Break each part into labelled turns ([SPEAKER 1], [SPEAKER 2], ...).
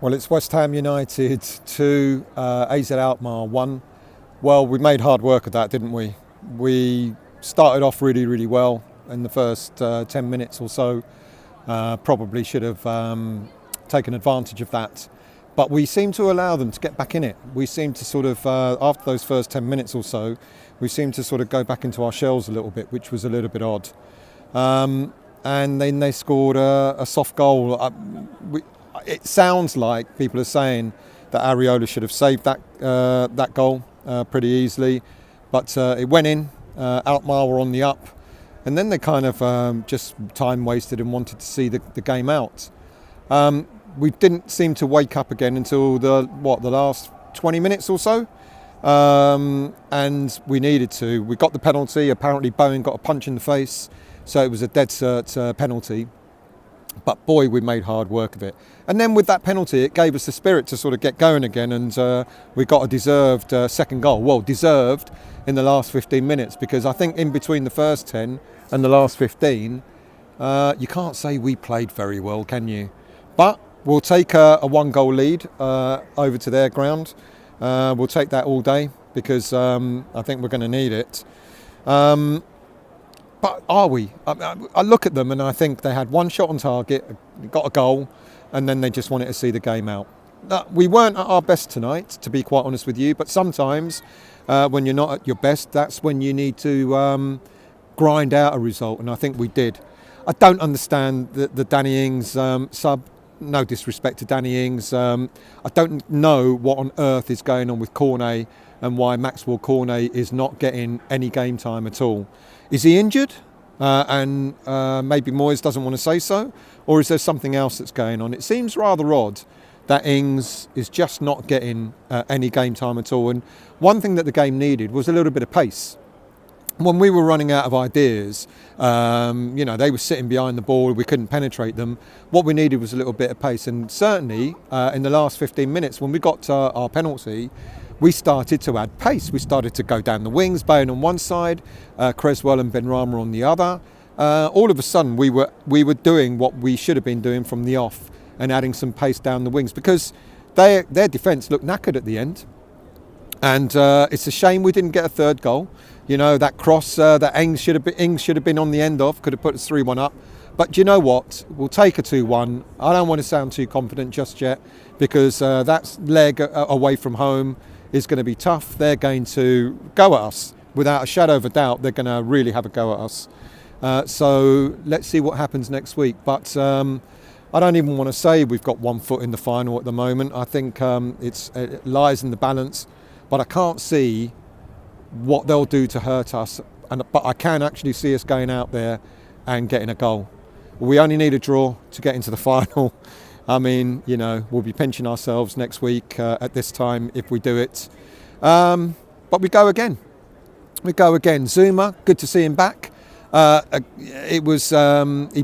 [SPEAKER 1] Well, it's West Ham United 2, AZ Alkmaar 1. Well, we made hard work of that, didn't we? We started off really, really well in the first 10 minutes or so. Probably should have taken advantage of that. But we seemed to allow them to get back in it. We seemed to sort of, after those first 10 minutes or so, we seemed to sort of go back into our shells a little bit, which was a little bit odd. And then they scored a soft goal. It sounds like people are saying that Areola should have saved that goal pretty easily, but it went in. Alkmaar were on the up, and then they kind of just time wasted and wanted to see the game out. We didn't seem to wake up again until the last 20 minutes or so, and we needed to. We got the penalty. Apparently Bowen got a punch in the face, so it was a dead cert penalty. But boy, we made hard work of it. And then with that penalty, it gave us the spirit to sort of get going again, and we got a deserved second goal. Well, deserved in the last 15 minutes, because I think in between the first 10 and the last 15, you can't say we played very well, can you? But we'll take a one-goal lead over to their ground. We'll take that all day, because I think we're going to need it. But are we? I look at them and I think they had one shot on target, got a goal, and then they just wanted to see the game out. We weren't at our best tonight, to be quite honest with you, but sometimes when you're not at your best, that's when you need to grind out a result, and I think we did. I don't understand the Danny Ings sub. No disrespect to Danny Ings. I don't know what on earth is going on with Cornet and why Maxwell Cornet is not getting any game time at all. Is he injured? And maybe Moyes doesn't want to say so? Or is there something else that's going on? It seems rather odd that Ings is just not getting any game time at all. And one thing that the game needed was a little bit of pace. When we were running out of ideas, they were sitting behind the ball, we couldn't penetrate them. What we needed was a little bit of pace. And certainly in the last 15 minutes, when we got our penalty, we started to add pace. We started to go down the wings, Bowen on one side, Creswell and Benrahma on the other. All of a sudden, we were doing what we should have been doing from the off and adding some pace down the wings, because their defence looked knackered at the end. And it's a shame we didn't get a third goal. You know, that cross that Ings should have been on the end of, could have put us 3-1 up. But do you know what? We'll take a 2-1. I don't want to sound too confident just yet, because that leg away from home is going to be tough. They're going to go at us. Without a shadow of a doubt, they're going to really have a go at us. So let's see what happens next week. But I don't even want to say we've got 1 foot in the final at the moment. I think it lies in the balance. But I can't see what they'll do to hurt us. But I can actually see us going out there and getting a goal. We only need a draw to get into the final. I mean, we'll be pinching ourselves next week at this time if we do it. But we go again. Zuma, good to see him back. He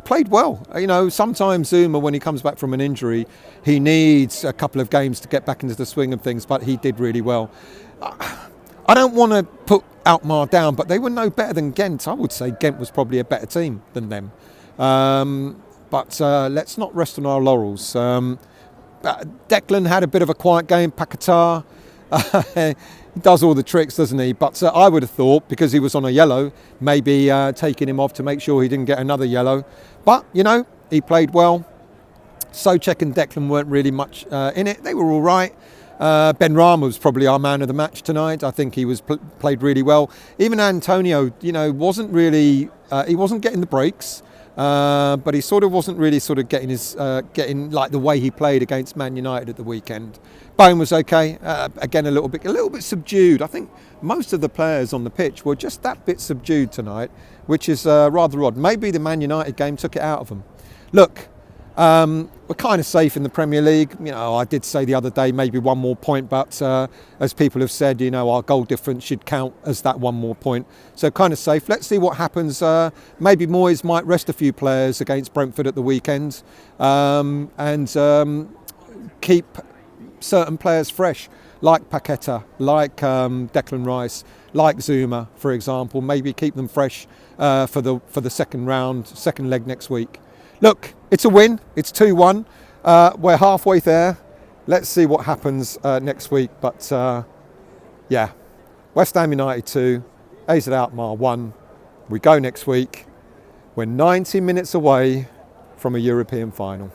[SPEAKER 1] played well. Sometimes Zuma, when he comes back from an injury, he needs a couple of games to get back into the swing of things, but he did really well. I don't want to put Alkmaar down, but they were no better than Ghent. I would say Ghent was probably a better team than them. But let's not rest on our laurels. Declan had a bit of a quiet game. Paquetá, he does all the tricks, doesn't he? But I would have thought, because he was on a yellow, maybe taking him off to make sure he didn't get another yellow. But, he played well. Souček and Declan weren't really much in it. They were all right. Benrahma was probably our man of the match tonight. I think he was played really well. Even Antonio, wasn't really, he wasn't getting the breaks. But he sort of wasn't really sort of getting like the way he played against Man United at the weekend. Bowen was okay. Again, a little bit subdued. I think most of the players on the pitch were just that bit subdued tonight, which is rather odd. Maybe the Man United game took it out of them. Look, we're kind of safe in the Premier League. I did say the other day maybe one more point, but as people have said, our goal difference should count as that one more point. So kind of safe. Let's see what happens. Maybe Moyes might rest a few players against Brentford at the weekend, and keep certain players fresh, like Paquetá, like Declan Rice, like Zuma, for example. Maybe keep them fresh for the second leg next week. Look, it's a win. It's 2-1. We're halfway there. let's see what happens next week. But yeah, West Ham United 2, AZ Alkmaar 1. We go next week. We're 90 minutes away from a European final.